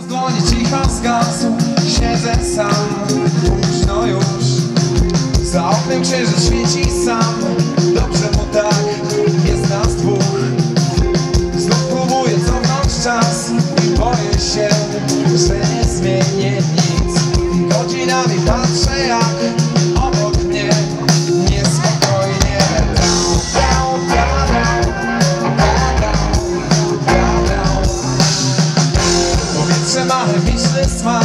Z dłoni cicho zgasł, siedzę sam, późno już. Za oknem księżyc świeci sam, dobrze mu tak, jest nas dwóch. Znów próbuję cofnąć czas i boję się, że nie zmienię nic. Godzinami patrzę jak obok mnie niespokojnie powietrze ma chemiczny smak,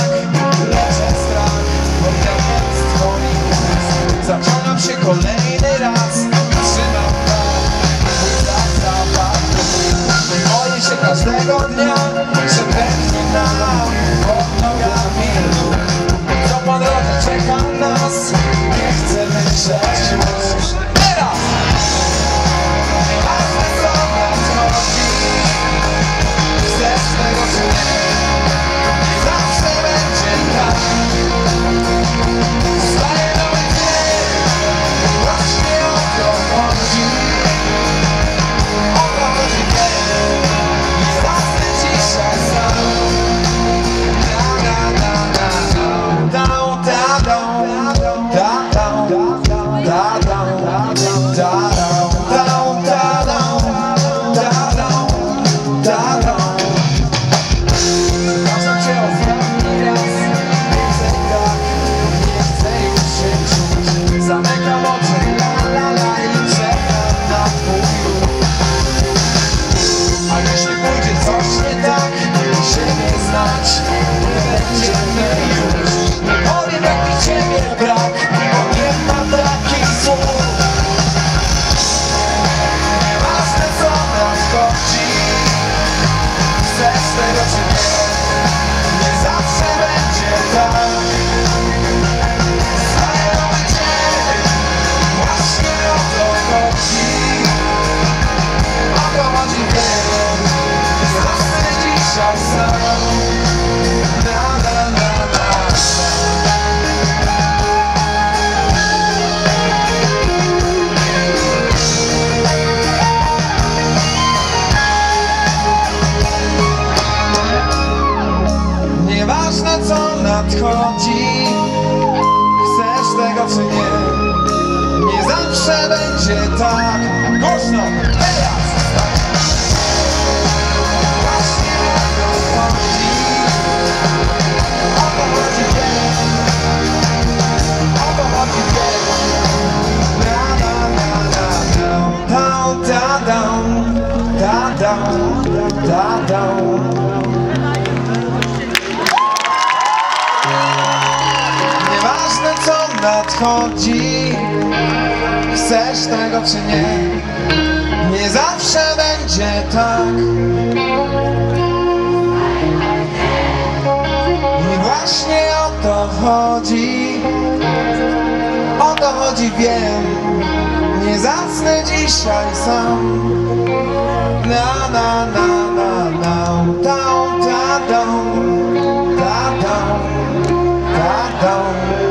leczę strach, morderstwo mi ust. Zaciągam się kolejny raz, trzymam mój zapach. Boję się każdego dnia, że pęknie nam pod nogami lód. Co po drodze czeka nas, nie chcę myśleć już. Teraz! Ważne co nadchodzi, chcesz tego czy nie? Zawsze będzie tak. Wstaje nowy dzień, właśnie o to chodzi. O to chodzi, wiem, nie zacznę dzisiaj sam. Przepraszam cię ostatni raz, więcej tak, nie chcę już się czuć. Zamykam oczy, la la i czekam na twój ruch. A jeśli pójdzie coś nie tak, siebie znać nie będziemy już. Nie powiem jak mi ciebie brak, bo nie ma takich słów. Nieważne co nadchodzi, chcesz tego czy nie, nie zawsze będzie tak. Wstaje nowy dzień, właśnie o to chodzi. O to chodzi, wiem, nie zacznę dzisiaj sam. Nieważne co nadchodzi, chcesz tego czy nie, nie zawsze będzie tak. Głośno, teraz! Właśnie o to chodzi, o to chodzi, wiem, o to chodzi, wiem. Nieważne co nadchodzi, chcesz tego czy nie, nie zawsze będzie tak. I właśnie o to chodzi, o to chodzi, wiem, nie zacznę dzisiaj sam. Na na na na na, down, down, down, down, down, down.